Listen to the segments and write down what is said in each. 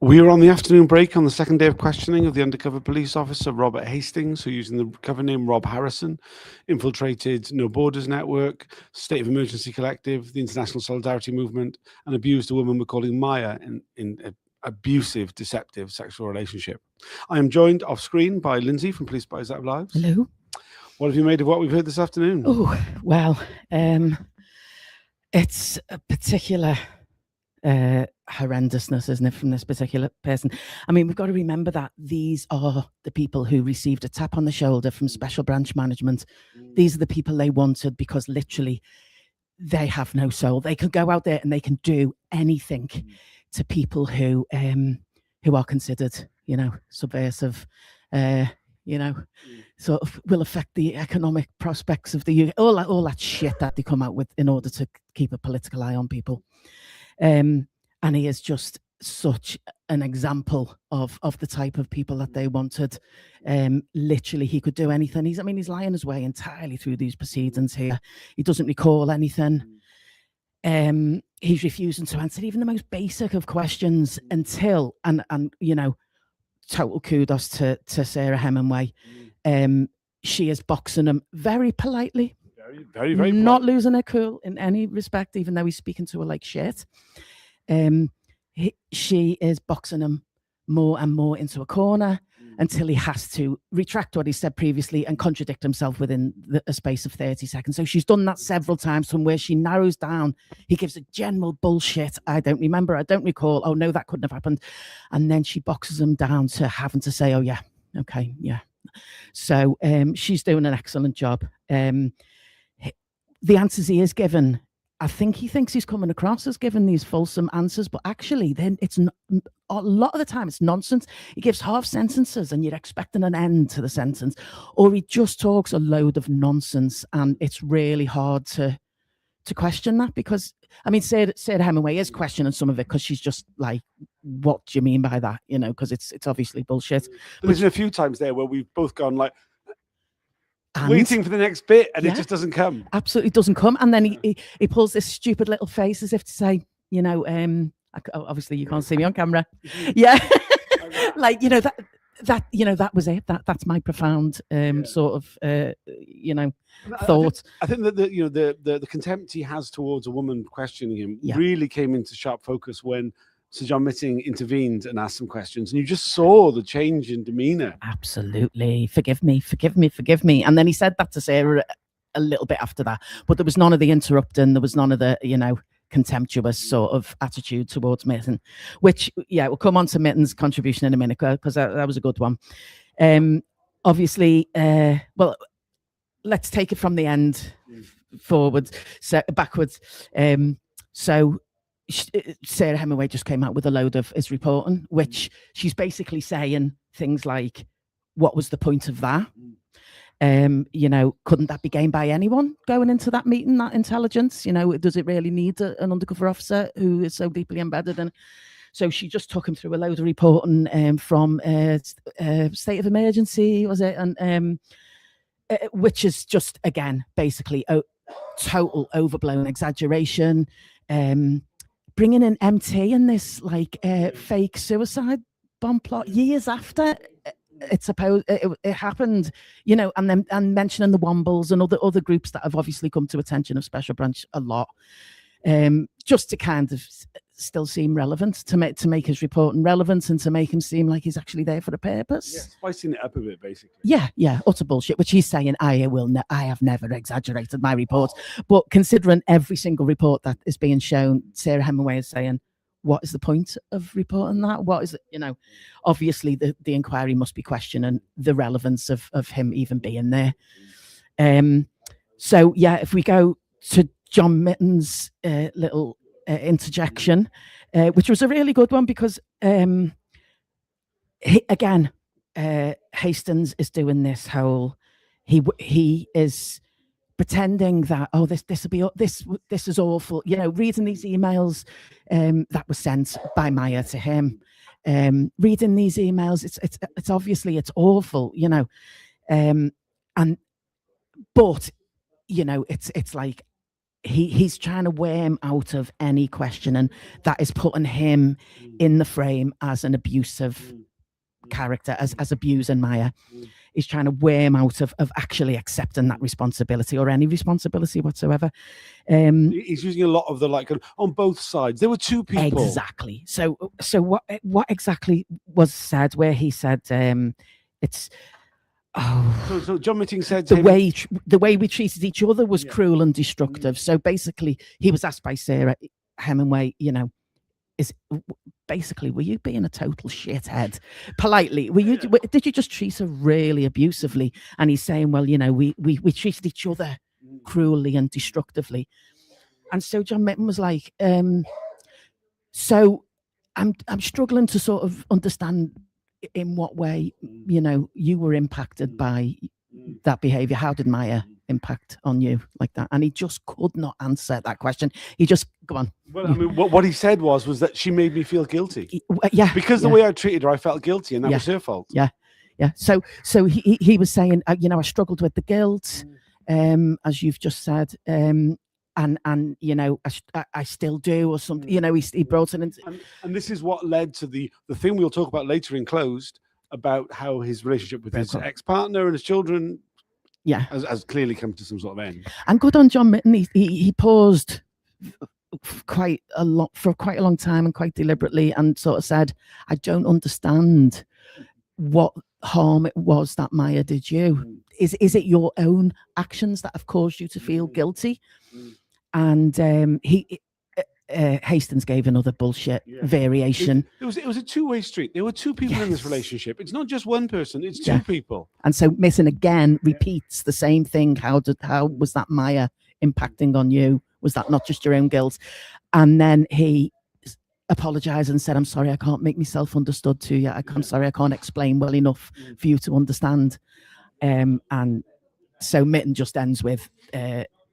We were on the afternoon break on the second day of questioning of the undercover police officer Robert Hastings, who, using the cover name Rob Harrison, infiltrated No Borders Network, State of Emergency Collective, the International Solidarity Movement, and abused a woman we're calling Maya in an abusive, deceptive sexual relationship. I am joined off screen by Lindsay from Police Spies Out of Lives. Hello. What have you made of what we've heard this afternoon? Oh, well, it's a particular horrendousness, isn't it, from this particular person? I mean, we've got to remember that these are the people who received a tap on the shoulder from Special Branch Management. These are the people they wanted because literally they have no soul. They can go out there and they can do anything to people who are considered, subversive, sort of will affect the economic prospects of the UK, all that shit that they come out with in order to keep a political eye on people. And he is just such an example of the type of people that they wanted. Literally, he could do anything. He's lying his way entirely through these proceedings here. He doesn't recall anything. He's refusing to answer even the most basic of questions until, and total kudos to Sarah Hemingway. She is boxing him very politely. Very not losing her cool in any respect, even though he's speaking to her like shit. She is boxing him more and more into a corner until he has to retract what he said previously and contradict himself within a space of 30 seconds. So she's done that several times, from where she narrows down. He gives a general bullshit. I don't remember. I don't recall. Oh, no, that couldn't have happened. And then she boxes him down to having to say, oh, yeah, okay, yeah. So she's doing an excellent job. The answers he is given, I think he thinks he's coming across as giving these fulsome answers, but actually then it's a lot of the time it's nonsense. He gives half sentences and you're expecting an end to the sentence, or he just talks a load of nonsense, and it's really hard to question that, because Sarah Hemingway is questioning some of it, because she's just like, what do you mean by that? Because it's obviously bullshit. But there's a few times there where we've both gone like, waiting for the next bit, and it just doesn't come. Absolutely doesn't come. And then he pulls this stupid little face as if to say, obviously you can't see me on camera. Yeah. Like, that was it. That's my profound sort of thought. I think that the contempt he has towards a woman questioning him really came into sharp focus when Sir John Mitting intervened and asked some questions, and you just saw the change in demeanour. Absolutely. Forgive me. And then he said that to Sarah a little bit after that, but there was none of the interrupting. There was none of the, contemptuous sort of attitude towards Mitting, which, we'll come on to Mitting's contribution in a minute, because that was a good one. Obviously, well, let's take it from the end forwards, backwards. So Sarah Hemingway just came out with a load of his reporting, which she's basically saying things like, what was the point of that? Couldn't that be gained by anyone going into that meeting, that intelligence? Does it really need an undercover officer who is so deeply embedded in? So she just took him through a load of reporting from State of Emergency, was it? And which is just, again, basically total overblown exaggeration. Bringing in MT in this fake suicide bomb plot years after it happened, and mentioning the Wombles and other groups that have obviously come to attention of Special Branch a lot, just to kind of still seem relevant, to make his reporting relevant, and to make him seem like he's actually there for a purpose. Yeah, spicing it up a bit, basically. Yeah, utter bullshit. Which he's saying, I have never exaggerated my reports. But considering every single report that is being shown, Sarah Hemingway is saying, what is the point of reporting that? What is it? Obviously the inquiry must be questioning the relevance of him even being there. So yeah, if we go to John Mitting's little interjection, which was a really good one, because Hastings is doing this whole, he is pretending that, oh, this is awful, reading these emails that were sent by Maya to him, reading these emails, it's obviously it's awful, but it's like he's trying to wear him out of any questioning that is putting him in the frame as an abusive character, as abusing Maya. He's trying to wear him out of actually accepting that responsibility or any responsibility whatsoever. He's using a lot of the like on both sides. There were two people. Exactly. So what exactly was said where he said it's so John Mitting said the way we treated each other was cruel and destructive. So basically he was asked by Sarah Hemingway, you know, were you being a total shithead? Politely, did you just treat her really abusively? And he's saying, well, you know, we treated each other cruelly and destructively. And so John Mitton was like, so I'm struggling to sort of understand in what way, you know, you were impacted by that behavior. How did Maya impact on you like that? And he just could not answer that question. He just, go on. Well, I mean, what he said was that she made me feel guilty. Yeah. Because the way I treated her, I felt guilty, and that was her fault. Yeah. Yeah. So he was saying, you know, I struggled with the guilt, as you've just said, and you know, I still do, or something. You know, he brought it in, and this is what led to the thing we'll talk about later in Closed about how his relationship with his ex-partner and his children, has clearly come to some sort of end. And good on John Mitton. He paused for quite a long time and quite deliberately, and sort of said, "I don't understand what harm it was that Maya did you. Is it your own actions that have caused you to feel guilty?" And Hastings gave another bullshit variation. It was a two-way street. There were two people in this relationship. It's not just one person, it's two people. And so Mitton again repeats the same thing. How was that Maya impacting on you? Was that not just your own guilt? And then he apologized and said, "I'm sorry, I can't make myself understood to you. I'm sorry, I can't explain well enough for you to understand." And so Mitton just ends with,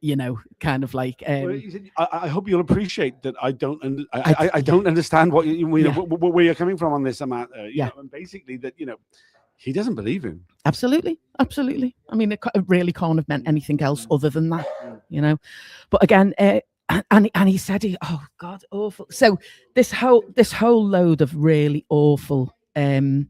you know, kind of like, I hope you'll appreciate that I don't understand what where you're coming from on this, Matt. You know, and basically that, you know, he doesn't believe him. Absolutely. I mean, it really can't have meant anything else other than that, you know. But again, and he said, oh God, awful. So this whole load of really awful, like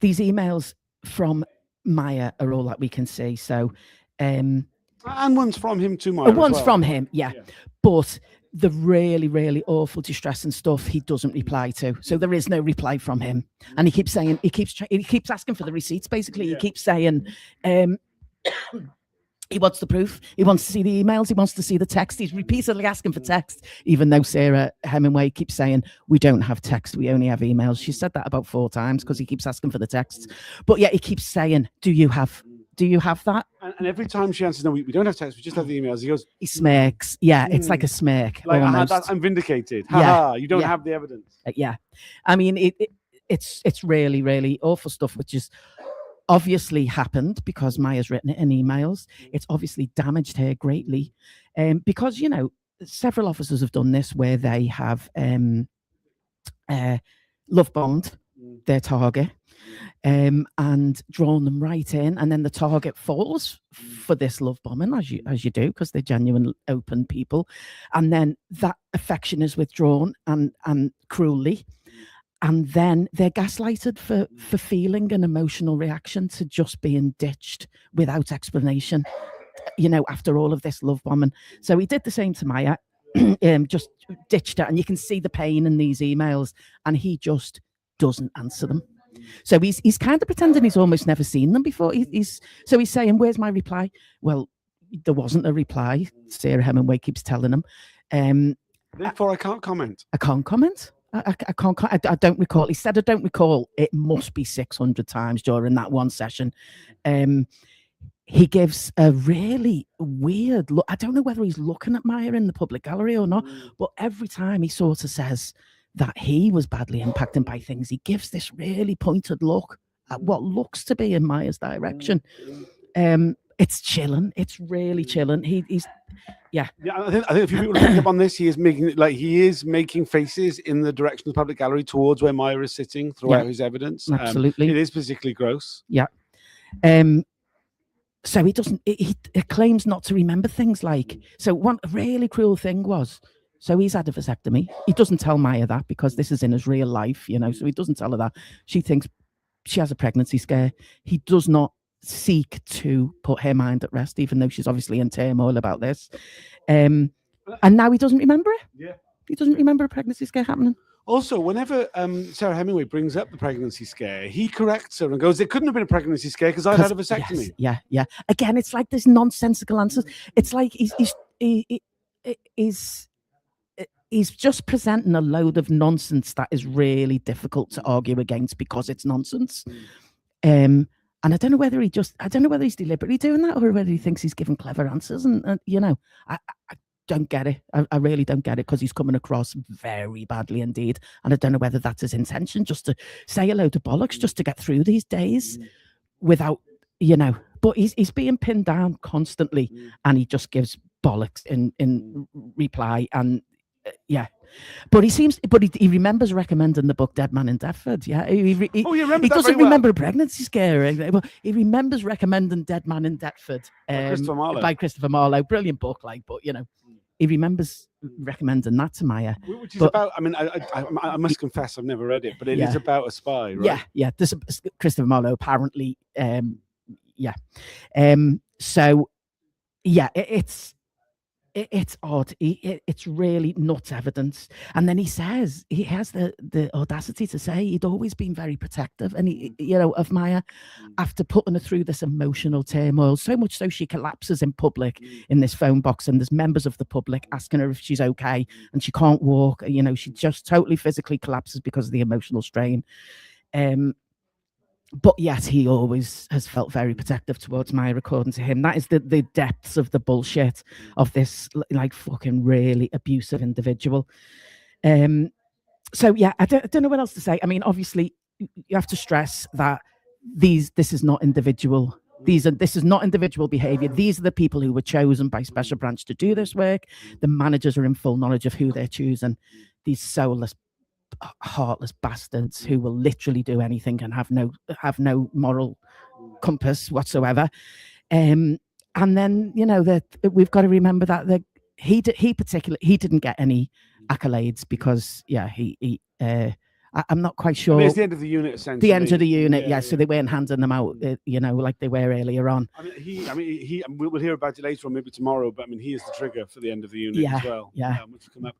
these emails from Maya are all that we can see. So, and one's from him too, Maya. One's from him, but the really, really awful, distressing stuff he doesn't reply to. So there is no reply from him, and he keeps saying he keeps asking for the receipts. Basically, he keeps saying, he wants the proof. He wants to see the emails. He wants to see the text. He's repeatedly asking for text, even though Sarah Hemingway keeps saying, "We don't have text. We only have emails." She said that about 4 times because he keeps asking for the texts. But yeah, he keeps saying, "Do you have that?" And every time she answers, "No, we don't have text. We just have the emails." He smirks. Yeah, it's like a smirk. Like, I'm vindicated. Ha, you don't have the evidence. Yeah. I mean, it's really, really awful stuff, which is obviously happened because Maya's written it in emails. It's obviously damaged her greatly, because, you know, several officers have done this where they have love bombed their target and drawn them right in, and then the target falls for this love bombing, as you do, because they're genuine, open people, and then that affection is withdrawn and cruelly. And then they're gaslighted for feeling an emotional reaction to just being ditched without explanation, you know, after all of this love bombing. So he did the same to Maya, just ditched her. And you can see the pain in these emails, and he just doesn't answer them. So he's kind of pretending he's almost never seen them before. He's saying, "Where's my reply?" Well, there wasn't a reply. Sarah Hemingway keeps telling him. Therefore, I can't comment. I can't comment. I can't. I don't recall. He said, "I don't recall." It must be 600 times during that one session. He gives a really weird look. I don't know whether he's looking at Maya in the public gallery or not, but every time he sort of says that he was badly impacted by things, he gives this really pointed look at what looks to be in Maya's direction. It's chilling. It's really chilling. He's. Yeah, I think a few people are picking up on this. He is making faces in the direction of the public gallery towards where Maya is sitting throughout his evidence. Absolutely, it is particularly gross. Yeah. So he doesn't. He claims not to remember things like. So one really cruel thing was. So he's had a vasectomy. He doesn't tell Maya that because this is in his real life, you know. So he doesn't tell her that. She thinks she has a pregnancy scare. He does not seek to put her mind at rest, even though she's obviously in turmoil about this. And now he doesn't remember it. Yeah. He doesn't remember a pregnancy scare happening. Also, whenever Sarah Hemingway brings up the pregnancy scare, he corrects her and goes, "It couldn't have been a pregnancy scare because I'd had a vasectomy." Yes, yeah. Again, it's like this nonsensical answers. It's like he's just presenting a load of nonsense that is really difficult to argue against because it's nonsense. And I don't know whether he's deliberately doing that or whether he thinks he's giving clever answers. And you know, I don't get it. I really don't get it because he's coming across very badly indeed. And I don't know whether that's his intention, just to say a load of bollocks, just to get through these days without, you know. But he's being pinned down constantly, and he just gives bollocks in reply. And yeah. But he remembers recommending the book Dead Man in Deptford. Yeah, he doesn't remember a pregnancy scare. Well, he remembers recommending Dead Man in Deptford by Christopher Marlowe. Brilliant book, but you know, he remembers recommending that to Maya. Which is about. I mean, I must confess, I've never read it, but it is about a spy, right? Yeah. This Christopher Marlowe apparently. So yeah, it's odd. It's really not evidence. And then he says he has the audacity to say he'd always been very protective, and of Maya after putting her through this emotional turmoil, so much so she collapses in public in this phone box, and there's members of the public asking her if she's okay, and she can't walk. You know, she just totally physically collapses because of the emotional strain. But yet he always has felt very protective towards Maya, according to him. That is the depths of the bullshit of this like fucking really abusive individual. So yeah, I don't know what else to say. I mean, obviously you have to stress that this is not individual. This is not individual behavior. These are the people who were chosen by Special Branch to do this work. The managers are in full knowledge of who they're choosing. These soulless, heartless bastards who will literally do anything and have no moral compass whatsoever. And then that we've got to remember that he didn't get any accolades because I'm not quite sure. I mean, it's the end of the unit, essentially. The end of the unit, yeah. So they weren't handing them out, like they were earlier on. We'll hear about it later or maybe tomorrow, but I mean, he is the trigger for the end of the unit as well. Yeah. Which will come up.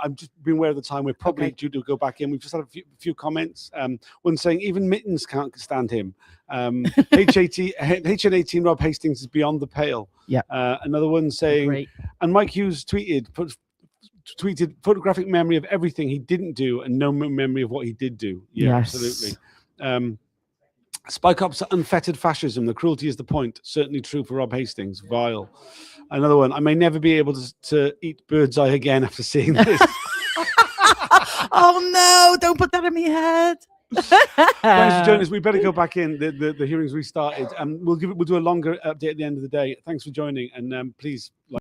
I'm just being aware of the time. We're probably due to go back in. We've just had a few comments. One saying even Mittens can't stand him. HN18 Rob Hastings is beyond the pale. Yeah. Another one saying, and Mike Hughes tweeted photographic memory of everything he didn't do and no memory of what he did do. Yeah, yes. Absolutely. Spy Cops are unfettered fascism. The cruelty is the point. Certainly true for Rob Hastings. Vile. Another one. I may never be able to eat bird's eye again after seeing this. Oh no! Don't put that in my head. Thanks for joining us. We better go back in. The hearings restarted. We'll do a longer update at the end of the day. Thanks for joining, and please.